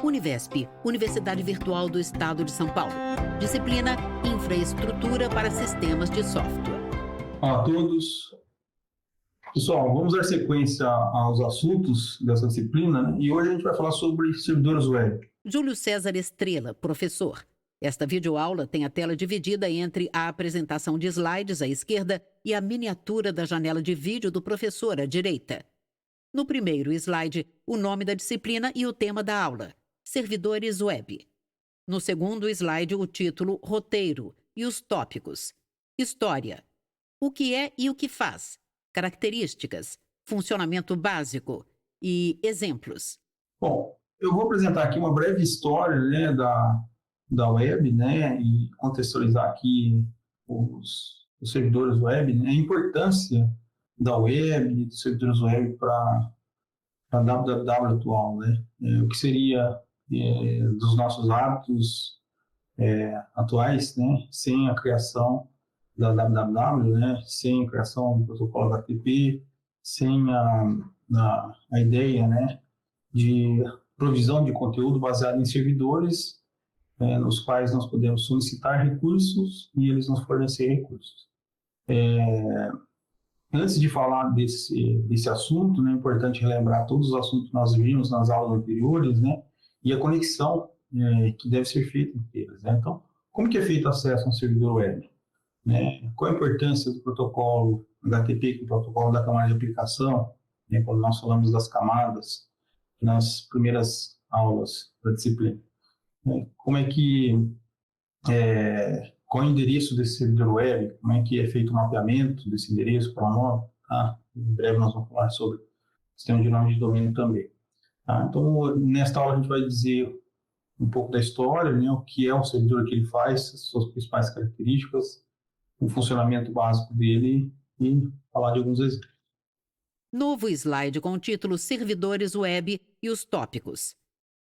Univesp, Universidade Virtual do Estado de São Paulo. Disciplina Infraestrutura para Sistemas de Software. Olá a todos. Pessoal, vamos dar sequência aos assuntos dessa disciplina, né? E hoje a gente vai falar sobre servidores web. Júlio César Estrela, professor. Esta videoaula tem a tela dividida entre a apresentação de slides à esquerda e a miniatura da janela de vídeo do professor à direita. No primeiro slide, o nome da disciplina e o tema da aula, servidores web. No segundo slide, o título, roteiro e os tópicos. História. O que é e o que faz. Características. Funcionamento básico. E exemplos. Bom, eu vou apresentar aqui uma breve história, né, da web, né, e contextualizar aqui os servidores web, né, a importância da web, dos servidores web para a www atual, né, o que seria dos nossos hábitos atuais, né, sem a criação da www, né, sem a criação do protocolo HTTP, sem a ideia, né, de provisão de conteúdo baseado em servidores, nos quais nós podemos solicitar recursos e eles nos fornecerem recursos. Antes de falar desse assunto, né, é importante relembrar todos os assuntos que nós vimos nas aulas anteriores, né, e a conexão que deve ser feita entre eles, né? Então, como que é feito acesso a um servidor web? Né? Qual a importância do protocolo HTTP, que é o protocolo da camada de aplicação, né, quando nós falamos das camadas nas primeiras aulas da disciplina? Como é que qual é o endereço desse servidor web? Como é que é feito o mapeamento desse endereço para o nome? Tá? Em breve nós vamos falar sobre sistema de nome de domínio também. Tá? Então, nesta aula a gente vai dizer um pouco da história, né, o que é o servidor que ele faz, as suas principais características, o funcionamento básico dele e falar de alguns exemplos. Novo slide com o título Servidores Web e os tópicos.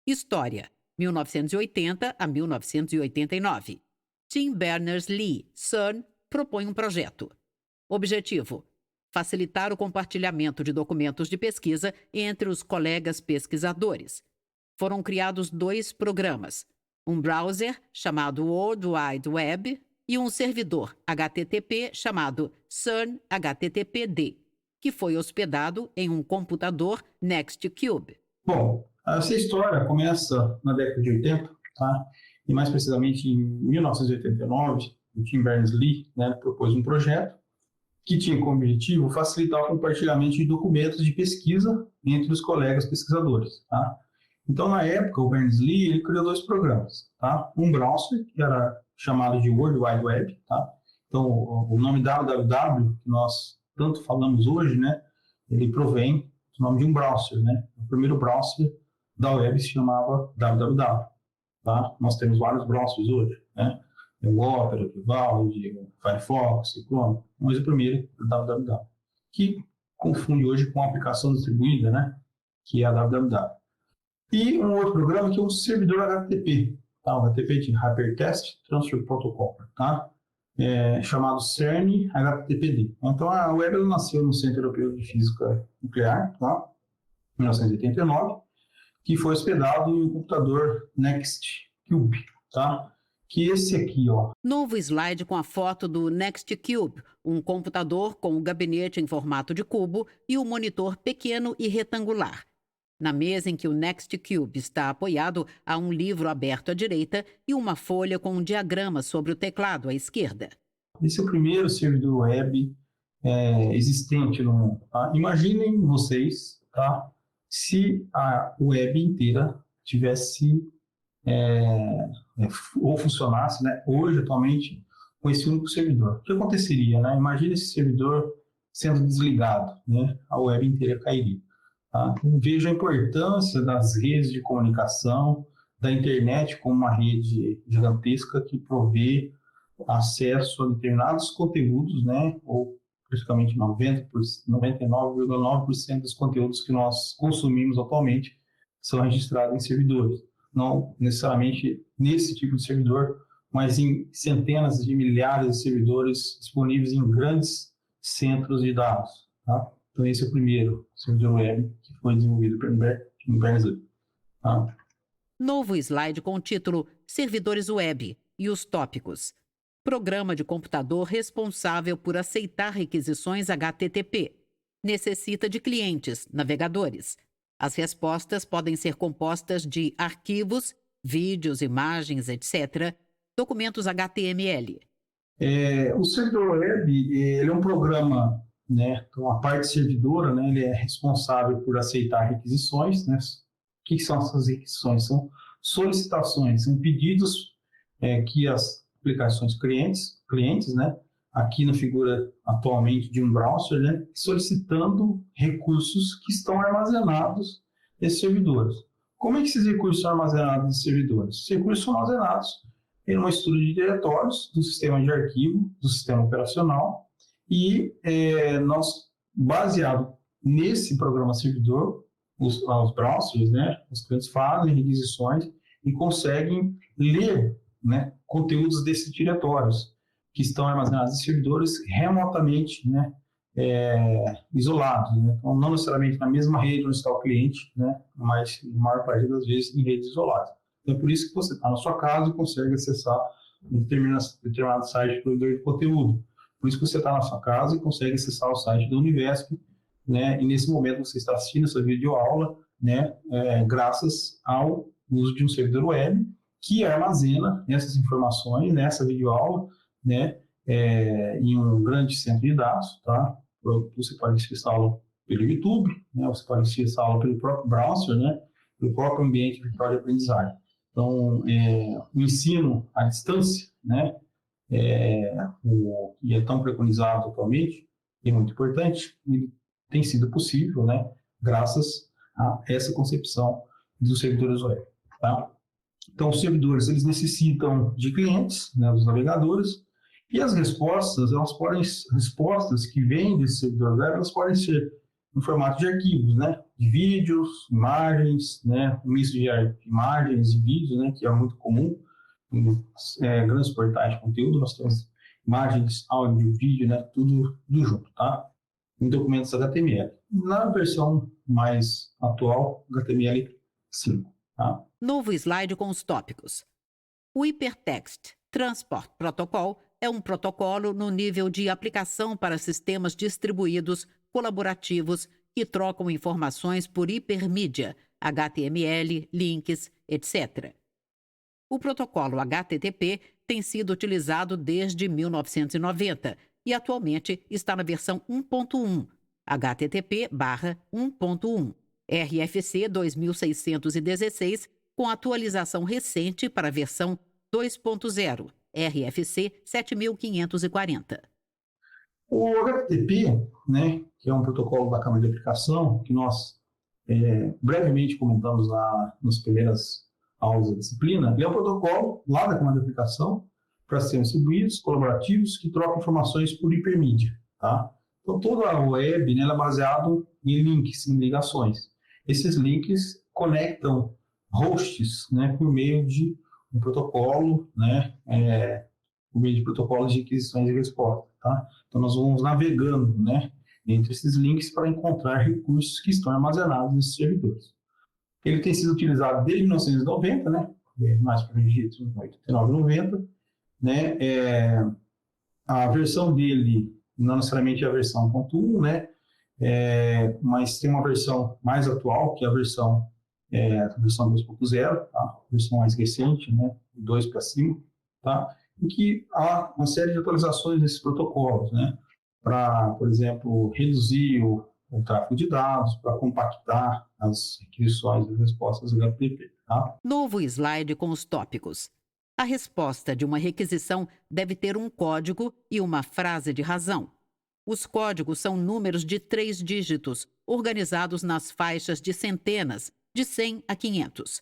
História, 1980 a 1989. Tim Berners-Lee, CERN, propõe um projeto. Objetivo: facilitar o compartilhamento de documentos de pesquisa entre os colegas pesquisadores. Foram criados 2 programas, um browser chamado World Wide Web e um servidor HTTP chamado CERN HTTPD, que foi hospedado em um computador Nextcube. Bom, essa história começa na década de 80, tá? E mais precisamente em 1989, o Tim Berners-Lee, né, propôs um projeto que tinha como objetivo facilitar o compartilhamento de documentos de pesquisa entre os colegas pesquisadores, tá? Então, na época, o Berners-Lee ele criou 2 programas, tá? Um browser, que era chamado de World Wide Web, tá? Então, o nome www, que nós tanto falamos hoje, né, ele provém do nome de um browser, né? O primeiro browser da web se chamava www, tá? Nós temos vários browsers hoje, né? Tem o Opera, o Vivaldi, o Firefox, o Chrome, mas o primeiro é o www, que confunde hoje com a aplicação distribuída, né, que é a www. E um outro programa que é um servidor HTTP, tá? O HTTP de Hypertext Transfer Protocol, tá? Chamado CERN HTTPD. Então, a web ela nasceu no Centro Europeu de Física Nuclear, tá? Em 1989, que foi hospedado em um computador Nextcube, tá? Que esse aqui, ó. Novo slide com a foto do Nextcube, um computador com o gabinete em formato de cubo e o monitor pequeno e retangular. Na mesa em que o Nextcube está apoiado, há um livro aberto à direita e uma folha com um diagrama sobre o teclado à esquerda. Esse é o primeiro servidor web existente no mundo. Tá? Imaginem vocês, tá, se a web inteira tivesse ou funcionasse, né, hoje, atualmente, com esse único servidor. O que aconteceria? Né? Imagina esse servidor sendo desligado, né? A web inteira cairia. Tá? Vejo a importância das redes de comunicação, da internet como uma rede gigantesca que provê acesso a determinados conteúdos, né? Ou praticamente 99,9% dos conteúdos que nós consumimos atualmente são registrados em servidores. Não necessariamente nesse tipo de servidor, mas em centenas de milhares de servidores disponíveis em grandes centros de dados. Tá? Então, esse é o primeiro servidor web que foi desenvolvido pelo Berners-Lee. Tá? Novo slide com o título Servidores Web e os tópicos. Programa de computador responsável por aceitar requisições HTTP. Necessita de clientes, navegadores. As respostas podem ser compostas de arquivos, vídeos, imagens, etc., documentos HTML. O servidor web, ele é um programa, né? Então, a parte servidora, né? Ele é responsável por aceitar requisições, né? O que são essas requisições? São solicitações, são pedidos que as aplicações clientes, né? Aqui na figura atualmente de um browser, né? Solicitando recursos que estão armazenados nesses servidores. Como é que esses recursos são armazenados nesses servidores? Esses recursos são armazenados em uma estrutura de diretórios do sistema de arquivo, do sistema operacional, e nós, baseado nesse programa servidor, os browsers, né, os clientes fazem requisições e conseguem ler, né, conteúdos desses diretórios que estão armazenados em servidores remotamente, né, isolados, né? Então, não necessariamente na mesma rede onde está o cliente, né, mas, na maior parte das vezes, em redes isoladas. Então, é por isso que você está na sua casa e consegue acessar um determinado site de provedor de conteúdo. Por isso que você está na sua casa e consegue acessar o site da Univesp, né? E nesse momento você está assistindo essa videoaula, né? Graças ao uso de um servidor web que armazena essas informações nessa videoaula, né? Em um grande centro de dados, tá? Você pode assistir essa aula pelo YouTube, né? Você pode assistir essa aula pelo próprio browser, né? Pelo próprio ambiente virtual de aprendizagem. Então, o ensino à distância, né? Que é tão preconizado atualmente, é muito importante, e tem sido possível, né? Graças a essa concepção dos servidores web, tá? Então, os servidores, eles necessitam de clientes, né, dos navegadores, e as respostas, respostas que vêm desse servidor web, elas podem ser no formato de arquivos, né, de vídeos, imagens, né, um misto de imagens e vídeos, né, que é muito comum em grandes portais de conteúdo. Nós temos imagens, áudio, vídeo, né, tudo junto, tá? Em documentos HTML. Na versão mais atual, HTML5, tá? Novo slide com os tópicos. O Hypertext Transport Protocol é um protocolo no nível de aplicação para sistemas distribuídos colaborativos que trocam informações por hipermídia, HTML, links, etc. O protocolo HTTP tem sido utilizado desde 1990 e atualmente está na versão 1.1, HTTP/1.1, RFC 2616, com atualização recente para a versão 2.0, RFC 7540. O HTTP, né, que é um protocolo da Câmara de Aplicação, que nós brevemente comentamos nas primeiras aulas da disciplina, ele é um protocolo lá da Câmara de Aplicação para sistemas distribuídos, colaborativos, que trocam informações por hipermídia, tá? Então, toda a web, né, ela é baseada em links, em ligações. Esses links conectam hosts, né, por meio de um protocolo, né, por meio de protocolos de aquisições e resposta, tá? Então, nós vamos navegando, né, entre esses links para encontrar recursos que estão armazenados nesses servidores. Ele tem sido utilizado desde 1990, né, mais para dito, 89, 90, né, a versão dele, não necessariamente a versão 1.1, né, mas tem uma versão mais atual, que é a versão 2.0, tá? A versão mais recente, né, 2 para cima, tá? Em que há uma série de atualizações desses protocolos, né, para, por exemplo, reduzir o tráfego de dados, para compactar as requisições e respostas HTTP, tá? Novo slide com os tópicos. A resposta de uma requisição deve ter um código e uma frase de razão. Os códigos são números de 3 dígitos, organizados nas faixas de centenas, de 100 a 500.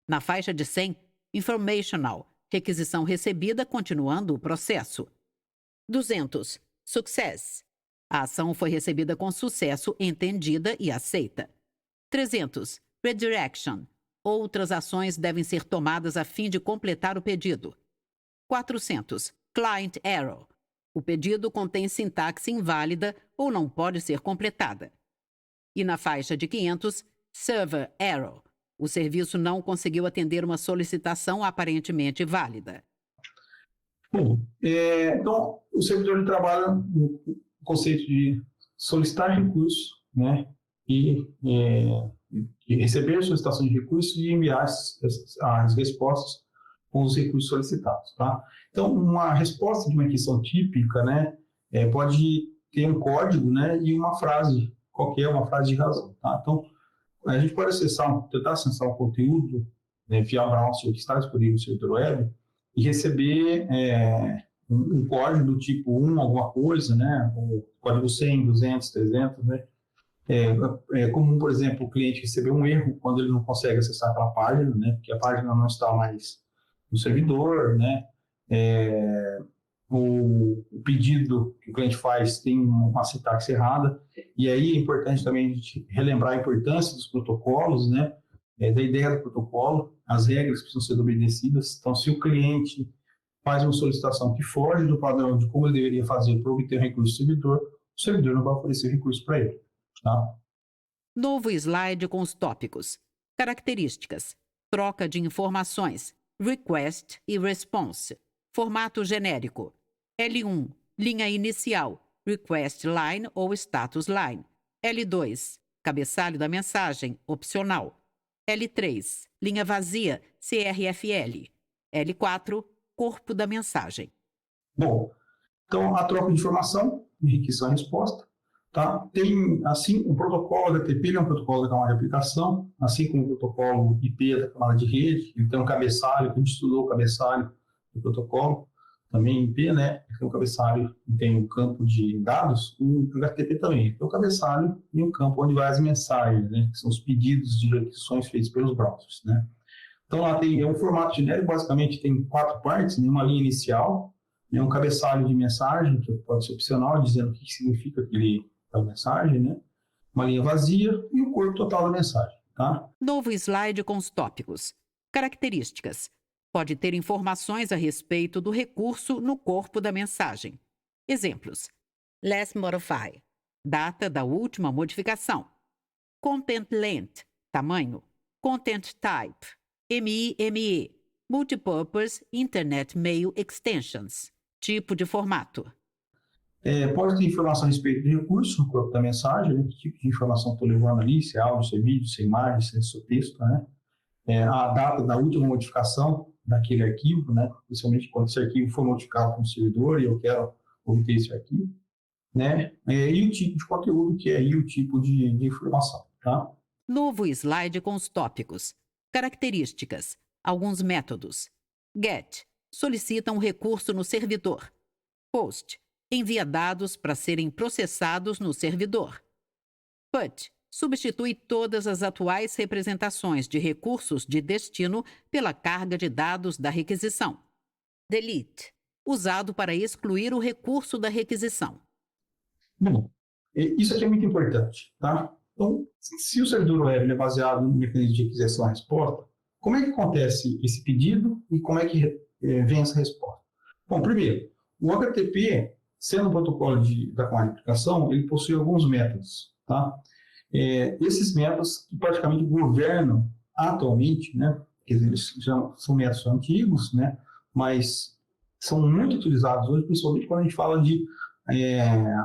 Na faixa de 100, informational, requisição recebida continuando o processo. 200, success. A ação foi recebida com sucesso, entendida e aceita. 300, redirection. Outras ações devem ser tomadas a fim de completar o pedido. 400, client error. O pedido contém sintaxe inválida ou não pode ser completada. E na faixa de 500, server error. O serviço não conseguiu atender uma solicitação aparentemente válida. Bom, então, o servidor ele trabalha no conceito de solicitar recursos, né, e receber solicitação de recursos e enviar as respostas com os recursos solicitados, tá? Então, uma resposta de uma requisição típica, né, pode ter um código, né, e uma frase, qualquer uma frase de razão, tá? Então, a gente pode tentar acessar um conteúdo, né, via browser que está disponível no servidor web e receber um código do tipo 1, alguma coisa, né, o código 100, 200, 300, né? É comum, por exemplo, o cliente receber um erro quando ele não consegue acessar aquela página, né, porque a página não está mais no servidor, né? O pedido que o cliente faz tem uma sintaxe errada, e aí é importante também a gente relembrar a importância dos protocolos, né? Da ideia do protocolo, as regras que precisam ser obedecidas. Então, se o cliente faz uma solicitação que foge do padrão de como ele deveria fazer para obter o recurso do servidor, o servidor não vai oferecer recurso para ele. Tá? Novo slide com os tópicos. Características. Troca de informações. Request e response. Formato genérico. L1. Linha inicial. Request line ou status line. L2. Cabeçalho da mensagem. Opcional. L3. Linha vazia. CRFL. L4. Corpo da mensagem. Bom, então a troca de informação, requisição e resposta. Tá? Tem, assim, o protocolo HTTP é um protocolo da camada de aplicação, assim como o protocolo IP da camada de rede. Ele tem um cabeçalho, a gente estudou o cabeçalho do protocolo, também IP, né? Tem um cabeçalho, tem um campo de dados, o HTTP também. Tem um cabeçalho e um campo onde vai as mensagens, né? Que são os pedidos de requisições feitos pelos browsers, né? Então, lá tem um formato genérico, basicamente tem 4 partes, né? Uma linha inicial, né? Um cabeçalho de mensagem, que pode ser opcional, dizendo o que significa aquela mensagem, né? Uma linha vazia e o corpo total da mensagem, tá? Novo slide com os tópicos. Características. Pode ter informações a respeito do recurso no corpo da mensagem. Exemplos. Last Modify. Data da última modificação. Content Length. Tamanho. Content Type. MIME. Multipurpose Internet Mail Extensions. Tipo de formato. Pode ter informação a respeito do recurso no corpo da mensagem, né? Que tipo de informação estou levando ali, se é áudio, se é vídeo, se é imagem, se é só texto, né? A data da última modificação daquele arquivo, né? Principalmente quando esse arquivo for modificado com o servidor e eu quero obter esse arquivo, né? E o tipo de conteúdo que é aí o tipo de informação, tá? Novo slide com os tópicos. Características. Alguns métodos. Get. Solicita um recurso no servidor. Post. Envia dados para serem processados no servidor. Put. Substitui todas as atuais representações de recursos de destino pela carga de dados da requisição. Delete. Usado para excluir o recurso da requisição. Bom, isso aqui é muito importante, tá? Então, se o servidor web é baseado no mecanismo de requisição e resposta, como é que acontece esse pedido e como é que vem essa resposta? Bom, primeiro, o HTTP, sendo um protocolo da camada de aplicação, ele possui alguns métodos, tá? Esses métodos que praticamente governam atualmente, né? Quer dizer, eles já são métodos antigos, né? Mas são muito utilizados hoje, principalmente quando a gente fala de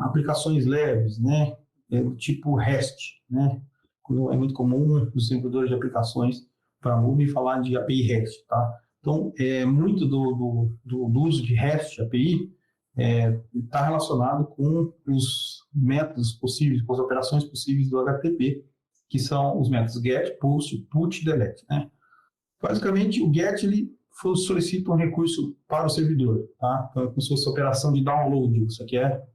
aplicações leves, né? Do tipo REST, né? É muito comum os desenvolvedores de aplicações para mobile falar de API REST, tá? Então, muito do uso de REST API está relacionado com os métodos possíveis, com as operações possíveis do HTTP, que são os métodos GET, POST, PUT e DELETE, né? Basicamente, o GET ele solicita um recurso para o servidor, tá? Então, é como se fosse a operação de download. Você quer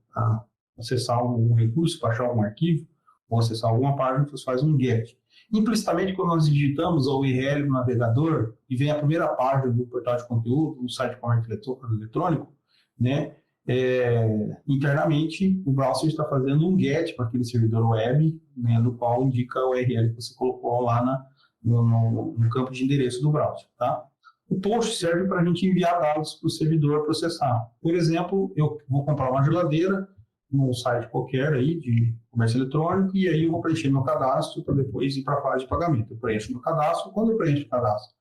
acessar algum recurso, baixar algum arquivo, ou acessar alguma página, você faz um GET. Implicitamente, quando nós digitamos a URL no navegador e vem a primeira página do portal de conteúdo, do site de comércio eletrônico, né? Internamente, o browser está fazendo um GET para aquele servidor web, né, no qual indica a URL que você colocou lá no campo de endereço do browser, tá? O post serve para a gente enviar dados para o servidor processar. Por exemplo, eu vou comprar uma geladeira, num site qualquer aí de comércio eletrônico, e aí eu vou preencher meu cadastro para depois ir para a fase de pagamento. Eu preencho meu cadastro, quando eu preencho o cadastro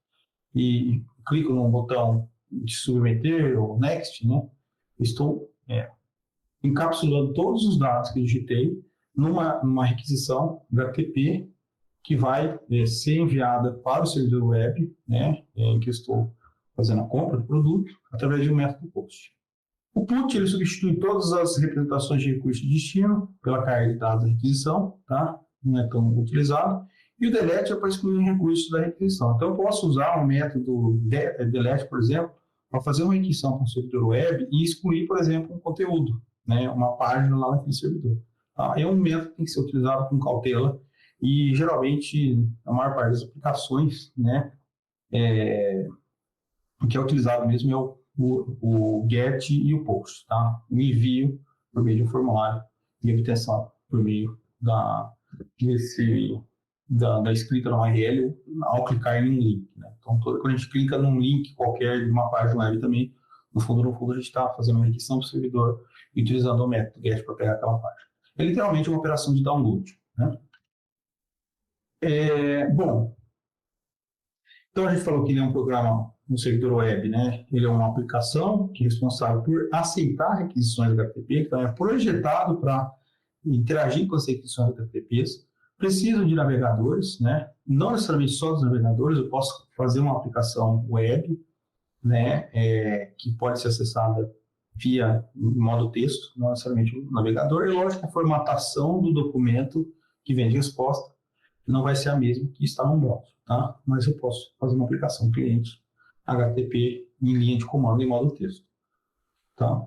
e clico no botão de submeter ou next, né, estou encapsulando todos os dados que eu digitei numa requisição HTTP que vai ser enviada para o servidor web, né, em que eu estou fazendo a compra do produto, através de um método POST. O PUT ele substitui todas as representações de recurso de destino pela carga de dados da requisição, tá? Não é tão utilizado. E o delete é para excluir recursos da requisição. Então, eu posso usar um método delete, por exemplo, para fazer uma requisição para um servidor web e excluir, por exemplo, um conteúdo, né? Uma página lá naquele servidor. Tá? É um método que tem que ser utilizado com cautela e, geralmente, a maior parte das aplicações, né, o que é utilizado mesmo é o GET e o POST, tá? O envio por meio de um formulário e a obtenção por meio da escrita no URL ao clicar em um link, né? Então, quando a gente clica num link qualquer de uma página web também, no fundo, a gente está fazendo uma requisição para o servidor e utilizando o método GET para pegar aquela página. É literalmente uma operação de download, né? Bom, então a gente falou que ele é um programa no servidor web, né? Ele é uma aplicação que é responsável por aceitar requisições HTTP, então é projetado para interagir com as requisições HTTPs. Preciso de navegadores, né? Não necessariamente só dos navegadores, eu posso fazer uma aplicação web, né? Que pode ser acessada via modo texto, não necessariamente o navegador. E lógico que a formatação do documento que vem de resposta não vai ser a mesma que está no browser, tá? Mas eu posso fazer uma aplicação cliente HTTP em linha de comando em modo texto, tá?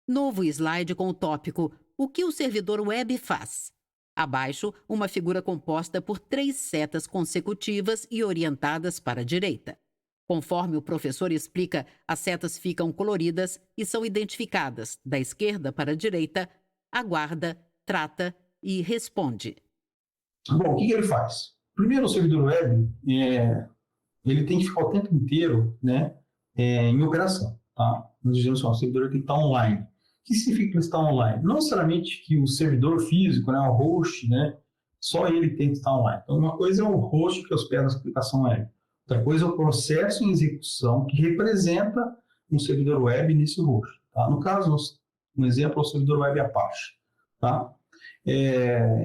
Novo slide com o tópico O que o servidor web faz? Abaixo, uma figura composta por 3 setas consecutivas e orientadas para a direita. Conforme o professor explica, as setas ficam coloridas e são identificadas, da esquerda para a direita, aguarda, trata e responde. Bom, o que ele faz? Primeiro, o servidor web, ele tem que ficar o tempo inteiro, né, em operação, tá? Nós dizemos assim, o servidor tem que estar online. O que significa que ele está online? Não necessariamente que o servidor físico, né, o host, né, só ele tem que estar online. Então, uma coisa é o host que hospeda a aplicação web. Outra coisa é o processo em execução que representa um servidor web nesse host. Tá? No caso, um exemplo é o servidor web Apache. Tá?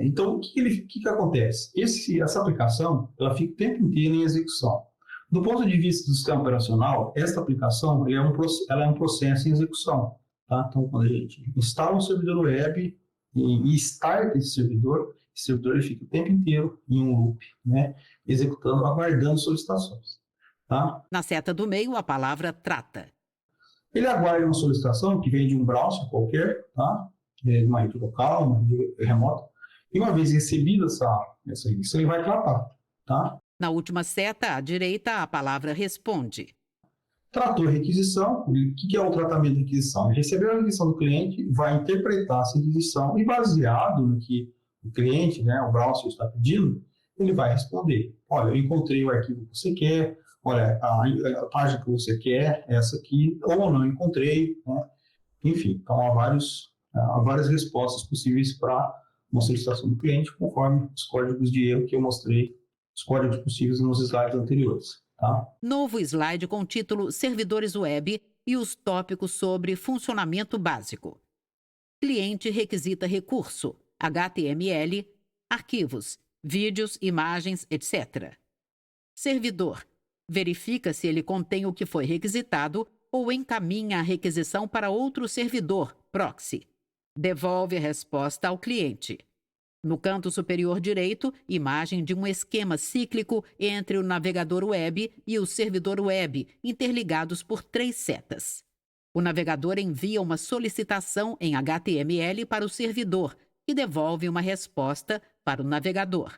Então, o que acontece? Essa aplicação ela fica o tempo inteiro em execução. Do ponto de vista do sistema operacional, essa aplicação ela é um processo em execução. Tá? Então, quando a gente instala um servidor web e starta esse servidor ele fica o tempo inteiro em um loop, né? Executando, aguardando solicitações. Tá? Na seta do meio, a palavra trata. Ele aguarda uma solicitação que vem de um browser qualquer, tá? De uma rede local, uma rede remota, e uma vez recebida essa requisição, ele vai tratar. Tá? Na última seta, à direita, a palavra responde. Tratou a requisição. O que é o tratamento de requisição? Ele recebeu a requisição do cliente, vai interpretar essa requisição e, baseado no que o cliente, né, o browser está pedindo, ele vai responder. Olha, eu encontrei o arquivo que você quer, olha, a página que você quer, essa aqui, ou não encontrei, né? Enfim, então há várias respostas possíveis para uma solicitação do cliente, conforme os códigos de erro que eu mostrei, os códigos possíveis nos slides anteriores. Tá? Novo slide com o título Servidores Web e os tópicos sobre funcionamento básico. Cliente requisita recurso, HTML, arquivos, vídeos, imagens, etc. Servidor verifica se ele contém o que foi requisitado ou encaminha a requisição para outro servidor, proxy. Devolve a resposta ao cliente. No canto superior direito, imagem de um esquema cíclico entre o navegador web e o servidor web, interligados por 3 setas. O navegador envia uma solicitação em HTML para o servidor, que devolve uma resposta para o navegador.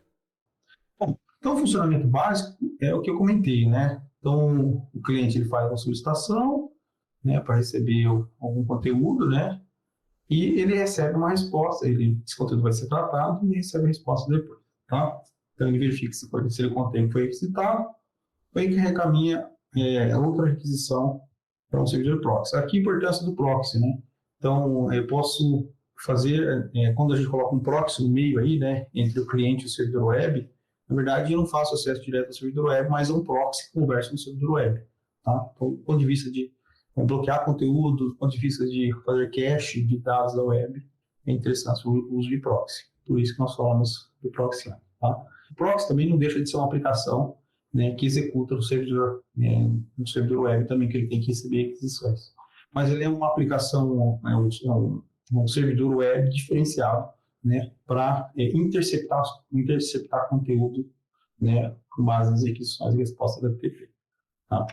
Bom, então o funcionamento básico é o que eu comentei, né? Então o cliente ele faz uma solicitação, né, para receber algum conteúdo, né? E ele recebe uma resposta, esse conteúdo vai ser tratado e recebe a resposta depois, tá? Então ele verifica se o conteúdo foi requisitado, aí que recaminha outra requisição para um servidor proxy. Aqui a importância do proxy, né? Então eu posso fazer, quando a gente coloca um proxy no meio aí, né, entre o cliente e o servidor web, na verdade eu não faço acesso direto ao servidor web, mas é um proxy que conversa com o servidor web. Tá? Então, do ponto de vista de bloquear conteúdo, do ponto de vista de fazer cache de dados da web, é interessante o uso de proxy. Por isso que nós falamos do proxy. Tá? O proxy também não deixa de ser uma aplicação, né, que executa no servidor web também, que ele tem que receber aquisições. Mas ele é uma aplicação, um servidor web diferenciado, né, para interceptar conteúdo, né, com base nas requisições e respostas da HTTP. Tá?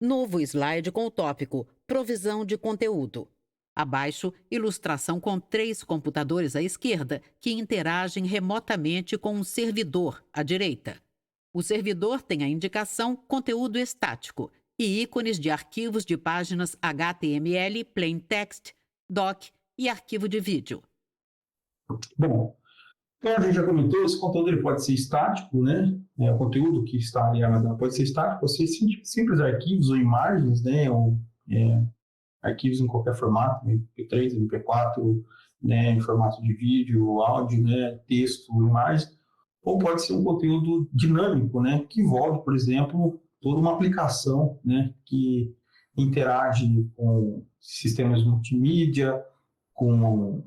Novo slide com o tópico Provisão de conteúdo. Abaixo, ilustração com 3 computadores à esquerda que interagem remotamente com um servidor à direita. O servidor tem a indicação Conteúdo estático e ícones de arquivos de páginas HTML, Plain Text, Doc e arquivo de vídeo. Bom, como a gente já comentou, esse conteúdo ele pode ser estático, né? O conteúdo que está ali pode ser estático, pode ser simples arquivos ou imagens, né? Ou arquivos em qualquer formato, MP3, MP4, né? Em formato de vídeo, áudio, né? Texto, imagem. Ou pode ser um conteúdo dinâmico, né? Que envolve, por exemplo, toda uma aplicação, né? Que interage com sistemas multimídia, com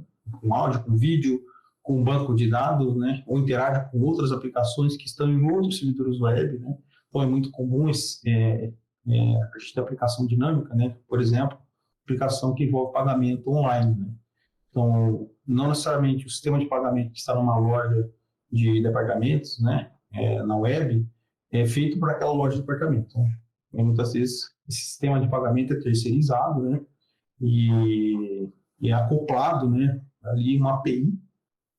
áudio, com vídeo, com um banco de dados, né, ou interage com outras aplicações que estão em outros servidores web, né. Então é muito comum a gente ter aplicação dinâmica, né, por exemplo, aplicação que envolve pagamento online, né. Então, não necessariamente o sistema de pagamento que está numa loja de departamentos, né, na web, é feito por aquela loja de departamento. Então, muitas vezes esse sistema de pagamento é terceirizado, né, e é acoplado, né, ali uma API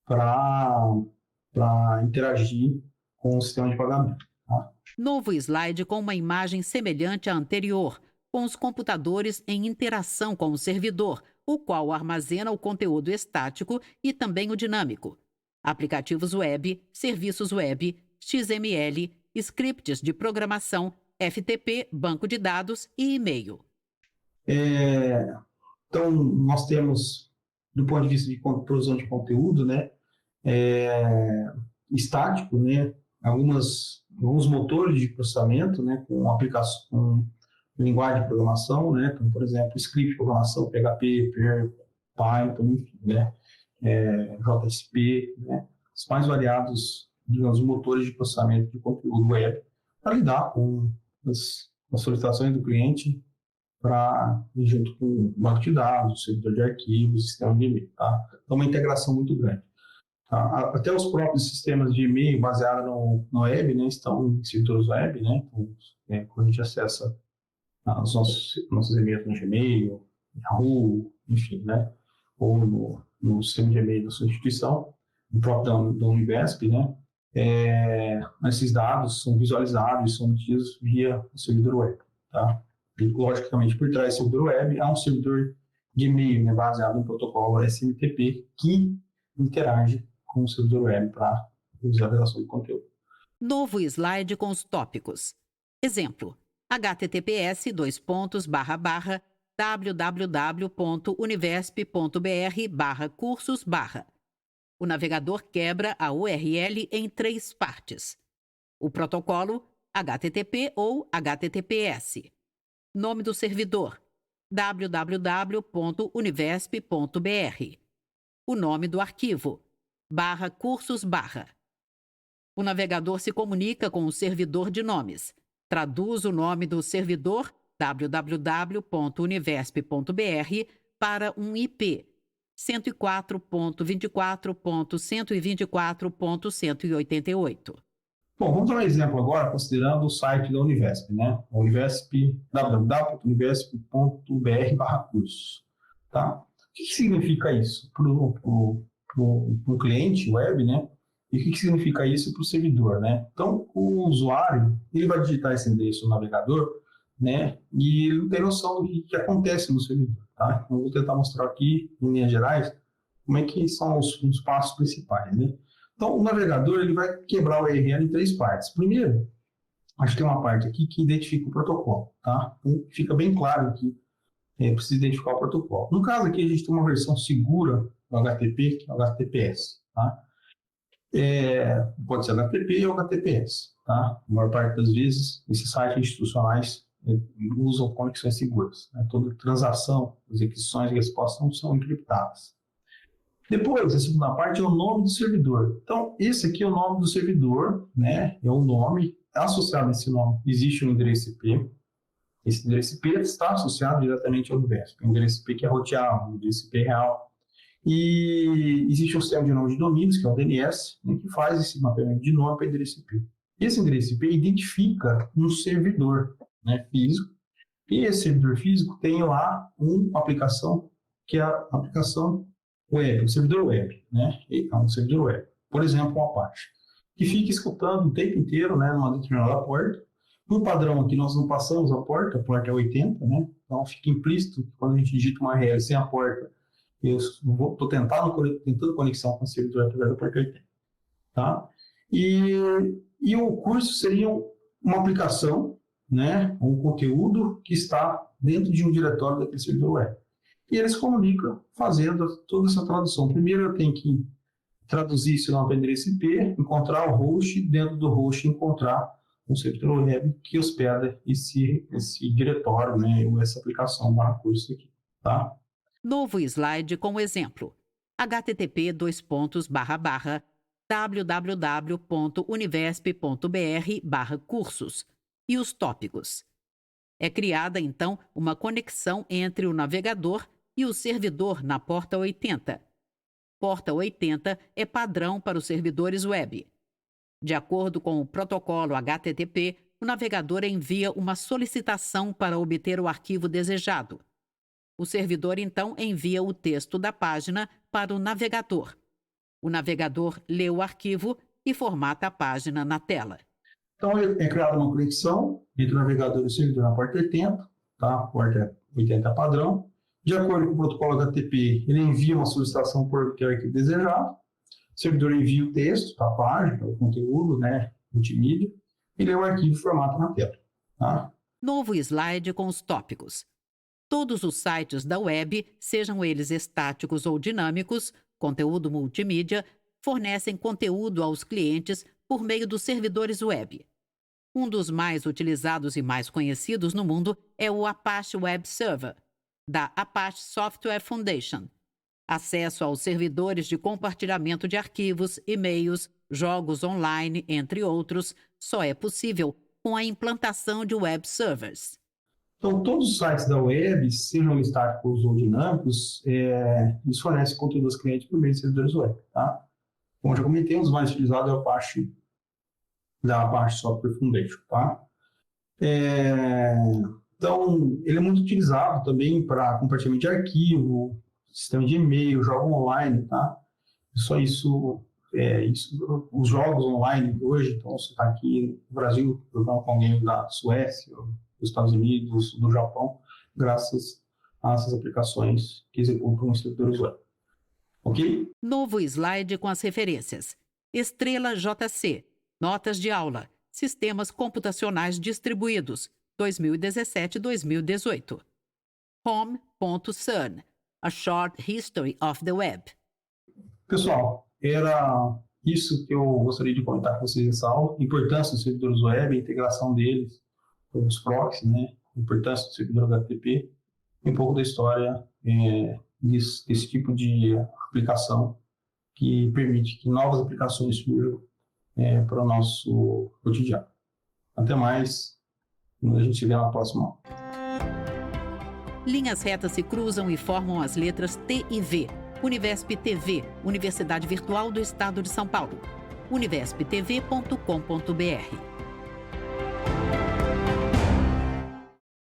para interagir com o sistema de pagamento. Tá? Novo slide com uma imagem semelhante à anterior, com os computadores em interação com o servidor, o qual armazena o conteúdo estático e também o dinâmico. Aplicativos web, serviços web, XML, scripts de programação, FTP, banco de dados e e-mail. Então, nós temos, do ponto de vista de produção de conteúdo, né, estático, né, alguns motores de processamento, né, com aplicação, com linguagem de programação, né, então, por exemplo, script de programação, PHP, Perl, Python, enfim, né, JSP, né, os mais variados, digamos, motores de processamento de conteúdo web, para lidar com as solicitações do cliente junto com o banco de dados, servidor de arquivos, sistema de e-mail. Tá? Então, uma integração muito grande. Tá? Até os próprios sistemas de e-mail baseados no web, né, estão em servidores web, né? Então, quando a gente acessa os nossos e-mails no Gmail, Yahoo, enfim, né? Ou no sistema de e-mail da sua instituição, no próprio da Univesp, né? Esses dados são visualizados e são obtidos via o servidor web. Tá? E, logicamente, por trás do servidor web, há um servidor de e-mail, né, baseado no protocolo SMTP, que interage com o servidor web para visualização do conteúdo. Novo slide com os tópicos. Exemplo: https://www.univesp.br/cursos/. O navegador quebra a URL em 3 partes. O protocolo, HTTP ou HTTPS. Nome do servidor, www.univesp.br. O nome do arquivo, /cursos/. O navegador se comunica com o servidor de nomes. Traduz o nome do servidor, www.univesp.br, para um IP, 104.24.124.188. Bom, vamos dar um exemplo agora, considerando o site da Univesp, né? www.univesp.br/cursos. Tá? O que significa isso para o cliente web, né? E o que significa isso para o servidor, né? Então, o usuário, ele vai digitar esse endereço no navegador, né? E ele não tem noção do que acontece no servidor, tá? Então, eu vou tentar mostrar aqui, em linhas gerais, como é que são os passos principais, né? Então, o navegador ele vai quebrar o URL em 3 partes. Primeiro, a gente tem uma parte aqui que identifica o protocolo, tá? Então, fica bem claro que precisa identificar o protocolo. No caso aqui, a gente tem uma versão segura o HTTP, o HTTPS, tá? Pode ser HTTP ou HTTPS, tá? A maior parte das vezes, esses sites institucionais usam conexões seguras, né? Toda transação, as requisições e respostas são encriptadas. Depois, a segunda parte é o nome do servidor. Então, esse aqui é o nome do servidor, né? É o nome, associado a esse nome existe um endereço IP. Esse endereço IP está associado diretamente ao InVesp. O endereço IP que é roteado, o endereço IP real. E existe um sistema de nome de domínios, que é o DNS, né, que faz esse mapeamento de nome para endereço IP. Esse endereço IP identifica um servidor, né, físico, e esse servidor físico tem lá uma aplicação, que é a aplicação web, o servidor web, né, é um servidor web. Por exemplo, um Apache, que fica escutando o tempo inteiro, né, numa determinada porta. No padrão aqui, nós não passamos a porta é 80, né, então fica implícito que quando a gente digita uma URL sem a porta, eu estou tentando conexão com o servidor através da porta 80, tá? E o curso seria uma aplicação, né, um conteúdo que está dentro de um diretório daquele servidor web. E eles comunicam fazendo toda essa tradução. Primeiro eu tenho que traduzir esse nome para endereço IP, encontrar o host, dentro do host encontrar um servidor web que hospeda esse diretório, né, ou essa aplicação barra curso aqui, tá? Novo slide com o exemplo. http://www.univesp.br/cursos e os tópicos. É criada, então, uma conexão entre o navegador e o servidor na porta 80. Porta 80 é padrão para os servidores web. De acordo com o protocolo HTTP, o navegador envia uma solicitação para obter o arquivo desejado. O servidor, então, envia o texto da página para o navegador. O navegador lê o arquivo e formata a página na tela. Então, é criada uma conexão entre o navegador e o servidor na porta 80, tá? A porta 80 é padrão. De acordo com o protocolo HTTP, ele envia uma solicitação por obter o arquivo desejado. O servidor envia o texto da página, o conteúdo, né, multimídia, e lê o arquivo e formata na tela, tá? Novo slide com os tópicos. Todos os sites da web, sejam eles estáticos ou dinâmicos, conteúdo multimídia, fornecem conteúdo aos clientes por meio dos servidores web. Um dos mais utilizados e mais conhecidos no mundo é o Apache Web Server, da Apache Software Foundation. Acesso aos servidores de compartilhamento de arquivos, e-mails, jogos online, entre outros, só é possível com a implantação de web servers. Então, todos os sites da web, sejam estáticos ou dinâmicos, eles fornecem conteúdo aos clientes por meio de servidores web, tá? Como eu já comentei, um dos mais utilizados é o Apache, da Apache Software Foundation, tá? Então, ele é muito utilizado também para compartilhamento de arquivo, sistema de e-mail, jogo online, tá? Só isso, os jogos online hoje, então você está aqui no Brasil, jogando com alguém da Suécia, dos Estados Unidos, do Japão, graças a essas aplicações que executam os servidores web. Ok? Novo slide com as referências. Estrela JC, Notas de Aula, Sistemas Computacionais Distribuídos, 2017-2018. Home.cern, A Short History of the Web. Pessoal, era isso que eu gostaria de comentar com vocês nessa aula. A importância dos servidores web, a integração deles com os proxies, né? A importância do servidor HTTP e um pouco da história desse tipo de aplicação que permite que novas aplicações surjam para o nosso cotidiano. Até mais, a gente se vê na próxima aula. Linhas retas se cruzam e formam as letras T e V. Univesp TV, Universidade Virtual do Estado de São Paulo. univesptv.com.br